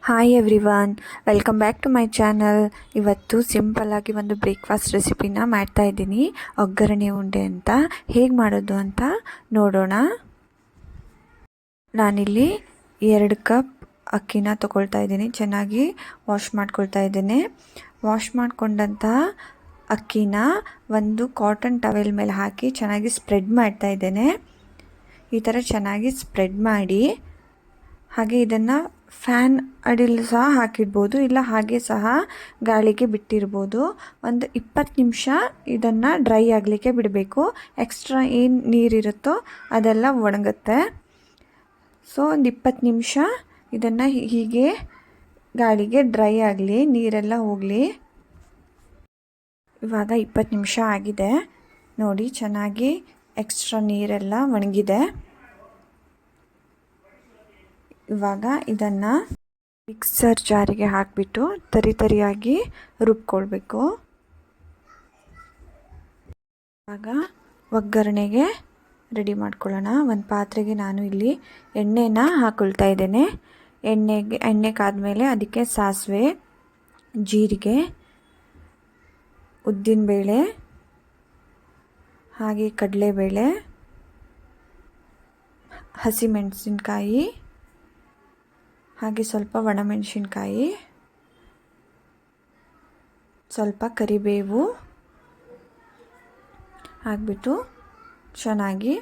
Hi everyone, welcome back to my channel. ಇವತ್ತು ಸಿಂಪಲ್ಲಾಗಿ ಒಂದು ಬ್ರೇಕ್ಫಾಸ್ಟ್ ರೆಸಿಪಿನ ಮಾಡ್ತಾಯಿದ್ದೀನಿ, ಒಗ್ಗರಣೆ ಉಂಡೆ ಅಂತ. ಹೇಗೆ ಮಾಡೋದು ಅಂತ ನೋಡೋಣ. ನಾನಿಲ್ಲಿ 2 ಕಪ್ ಅಕ್ಕಿನ ತೊಗೊಳ್ತಾ ಇದ್ದೀನಿ. ಚೆನ್ನಾಗಿ ವಾಶ್ ಮಾಡ್ಕೊಳ್ತಾ ಇದ್ದೇನೆ. ವಾಶ್ ಮಾಡಿಕೊಂಡಂತಹ ಅಕ್ಕಿನ ಒಂದು ಕಾಟನ್ ಟವೆಲ್ ಮೇಲೆ ಹಾಕಿ ಚೆನ್ನಾಗಿ ಸ್ಪ್ರೆಡ್ ಮಾಡ್ತಾ ಇದ್ದೇನೆ. ಈ ಥರ ಚೆನ್ನಾಗಿ ಸ್ಪ್ರೆಡ್ ಮಾಡಿ, ಹಾಗೆ ಇದನ್ನು ಫ್ಯಾನ್ ಅಡಿಯಲ್ಲಿ ಸಹ ಹಾಕಿಡ್ಬೋದು, ಇಲ್ಲ ಹಾಗೆ ಸಹ ಗಾಳಿಗೆ ಬಿಟ್ಟಿರ್ಬೋದು. ಒಂದು 20 ನಿಮಿಷ ಇದನ್ನು ಡ್ರೈ ಆಗಲಿಕ್ಕೆ ಬಿಡಬೇಕು. ಎಕ್ಸ್ಟ್ರಾ ಏನು ನೀರಿರುತ್ತೋ ಅದೆಲ್ಲ ಒಣಗುತ್ತೆ. ಸೊ ಒಂದು 20 ನಿಮಿಷ ಇದನ್ನು ಹೀಗೆ ಗಾಳಿಗೆ ಡ್ರೈ ಆಗಲಿ, ನೀರೆಲ್ಲ ಹೋಗಲಿ. ಇವಾಗ 20 ನಿಮಿಷ ಆಗಿದೆ ನೋಡಿ, ಚೆನ್ನಾಗಿ ಎಕ್ಸ್ಟ್ರಾ ನೀರೆಲ್ಲ ಒಣಗಿದೆ. ಇವಾಗ ಇದನ್ನು ಮಿಕ್ಸರ್ ಜಾರಿಗೆ ಹಾಕಿಬಿಟ್ಟು ತರಿಯಾಗಿ ರುಬ್ಕೊಳ್ಬೇಕು. ಇವಾಗ ಒಗ್ಗರಣೆಗೆ ರೆಡಿ ಮಾಡ್ಕೊಳ್ಳೋಣ. ಒಂದು ಪಾತ್ರೆಗೆ ನಾನು ಇಲ್ಲಿ ಎಣ್ಣೆನ ಹಾಕ್ಕೊಳ್ತಾ ಇದ್ದೇನೆ. ಎಣ್ಣೆ ಕಾದ್ಮೇಲೆ ಅದಕ್ಕೆ ಸಾಸಿವೆ, ಜೀರಿಗೆ, ಉದ್ದಿನಬೇಳೆ, ಹಾಗೆ ಕಡಲೆಬೇಳೆ, ಹಸಿಮೆಣಸಿನ್ಕಾಯಿ, ಹಾಗೆ ಸ್ವಲ್ಪ ಒಣಮೆಣಸಿನ್ಕಾಯಿ, ಸ್ವಲ್ಪ ಕರಿಬೇವು ಹಾಕ್ಬಿಟ್ಟು ಚೆನ್ನಾಗಿ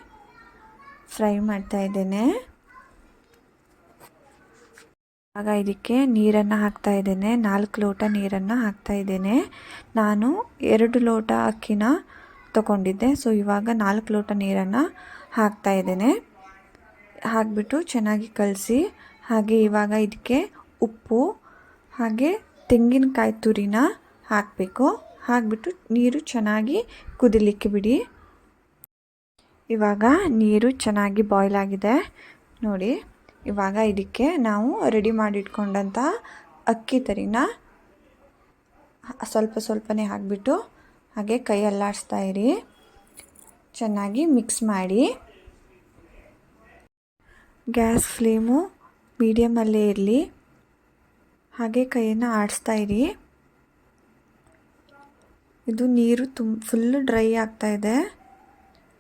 ಫ್ರೈ ಮಾಡ್ತಾ ಇದ್ದೇನೆ. ಆಗ ಇದಕ್ಕೆ ನೀರನ್ನು ಹಾಕ್ತಾ ಇದ್ದೇನೆ. 4 ಲೋಟ ನೀರನ್ನು ಹಾಕ್ತಾ ಇದ್ದೇನೆ. ನಾನು 2 ಲೋಟ ಅಕ್ಕಿನ ತಗೊಂಡಿದ್ದೆ. ಸೊ ಇವಾಗ 4 ಲೋಟ ನೀರನ್ನು ಹಾಕ್ತಾ ಇದ್ದೇನೆ. ಹಾಕ್ಬಿಟ್ಟು ಚೆನ್ನಾಗಿ ಕಲಸಿ, ಹಾಗೆ ಇವಾಗ ಇದಕ್ಕೆ ಉಪ್ಪು ಹಾಗೆ ತೆಂಗಿನಕಾಯಿ ತುರಿನ ಹಾಕಬೇಕು. ಹಾಕ್ಬಿಟ್ಟು ನೀರು ಚೆನ್ನಾಗಿ ಕುದಿಲಿಕ್ಕೆ ಬಿಡಿ. ಇವಾಗ ನೀರು ಚೆನ್ನಾಗಿ ಬಾಯ್ಲ್ ಆಗಿದೆ ನೋಡಿ. ಇವಾಗ ಇದಕ್ಕೆ ನಾವು ರೆಡಿ ಮಾಡಿಟ್ಕೊಂಡಂಥ ಅಕ್ಕಿ ತರಿನ ಸ್ವಲ್ಪನೇ ಹಾಕಿಬಿಟ್ಟು ಹಾಗೆ ಕೈ ಅಲ್ಲಾಡಿಸ್ತಾ ಇರಿ. ಚೆನ್ನಾಗಿ ಮಿಕ್ಸ್ ಮಾಡಿ. ಗ್ಯಾಸ್ ಫ್ಲೇಮು ಮೀಡಿಯಮಲ್ಲೇ ಇರಲಿ. ಹಾಗೆ ಕೈಯನ್ನು ಆಡಿಸ್ತಾ ಇರಿ. ಇದು ನೀರು ಫುಲ್ ಡ್ರೈ ಆಗ್ತಾ ಇದೆ.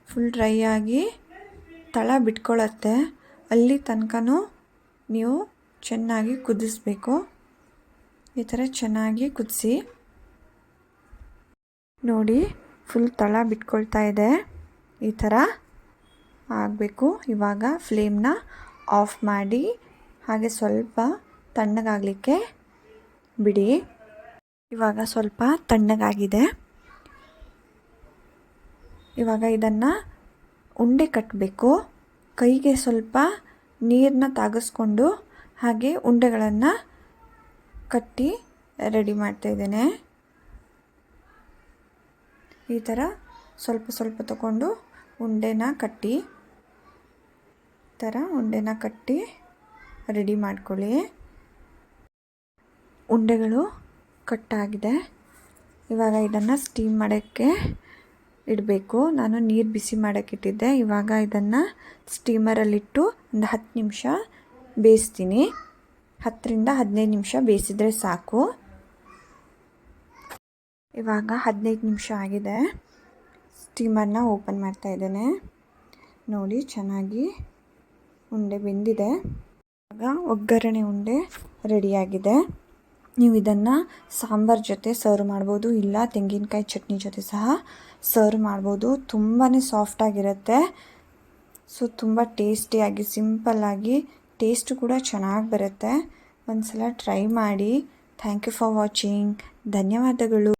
ಫುಲ್ ಡ್ರೈ ಆಗಿ ತಳ ಬಿಟ್ಕೊಳ್ಳುತ್ತೆ. ಅಲ್ಲಿ ತನಕನೂ ನೀವು ಚೆನ್ನಾಗಿ ಕುದಿಸ್ಬೇಕು. ಈ ಥರ ಚೆನ್ನಾಗಿ ಕುದಿಸಿ ನೋಡಿ. ಫುಲ್ ತಳ ಬಿಟ್ಕೊಳ್ತಾ ಇದೆ. ಈ ಥರ ಆಗಬೇಕು. ಇವಾಗ ಫ್ಲೇಮ್ನ ಆಫ್ ಮಾಡಿ ಹಾಗೆ ಸ್ವಲ್ಪ ತಣ್ಣಗಾಗಲಿಕ್ಕೆ ಬಿಡಿ. ಇವಾಗ ಸ್ವಲ್ಪ ತಣ್ಣಗಾಗಿದೆ. ಇವಾಗ ಇದನ್ನು ಉಂಡೆ ಕಟ್ಟಬೇಕು. ಕೈಗೆ ಸ್ವಲ್ಪ ನೀರನ್ನ ತಾಗಿಸ್ಕೊಂಡು ಹಾಗೆ ಉಂಡೆಗಳನ್ನು ಕಟ್ಟಿ ರೆಡಿ ಮಾಡ್ತಾಯಿದ್ದೇನೆ. ಈ ಥರ ಸ್ವಲ್ಪ ತಗೊಂಡು ಉಂಡೆನ ಕಟ್ಟಿ ರೆಡಿ ಮಾಡ್ಕೊಳ್ಳಿ. ಉಂಡೆಗಳು ಕಟ್ಟಾಗಿದೆ. ಇವಾಗ ಇದನ್ನು ಸ್ಟೀಮ್ ಮಾಡೋಕ್ಕೆ ಇಡಬೇಕು. ನಾನು ನೀರು ಬಿಸಿ ಮಾಡೋಕ್ಕೆ ಇಟ್ಟಿದ್ದೆ. ಇವಾಗ ಇದನ್ನು ಸ್ಟೀಮರಲ್ಲಿಟ್ಟು ಒಂದು 10 ನಿಮಿಷ ಬೇಯಿಸ್ತೀನಿ. 10 ರಿಂದ 15 ನಿಮಿಷ ಬೇಯಿಸಿದರೆ ಸಾಕು. ಇವಾಗ 15 ನಿಮಿಷ ಆಗಿದೆ. ಸ್ಟೀಮರ್ನ ಓಪನ್ ಮಾಡ್ತಾ ಇದ್ದೇನೆ ನೋಡಿ. ಚೆನ್ನಾಗಿ ಉಂಡೆ ಬೆಂದಿದೆ. ಇವಾಗ ಒಗ್ಗರಣೆ ಉಂಡೆ ರೆಡಿಯಾಗಿದೆ. ನೀವು ಇದನ್ನು ಸಾಂಬಾರ್ ಜೊತೆ ಸರ್ವ್ ಮಾಡ್ಬೋದು, ಇಲ್ಲ ತೆಂಗಿನಕಾಯಿ ಚಟ್ನಿ ಜೊತೆ ಸಹ ಸರ್ವ್ ಮಾಡ್ಬೋದು. ತುಂಬಾ ಸಾಫ್ಟಾಗಿರುತ್ತೆ. ಸೊ ತುಂಬ ಟೇಸ್ಟಿಯಾಗಿ, ಸಿಂಪಲ್ಲಾಗಿ, ಟೇಸ್ಟು ಕೂಡ ಚೆನ್ನಾಗಿ ಬರುತ್ತೆ. ಒಂದು ಸಲ ಟ್ರೈ ಮಾಡಿ. Thank you for watching. ಧನ್ಯವಾದಗಳು.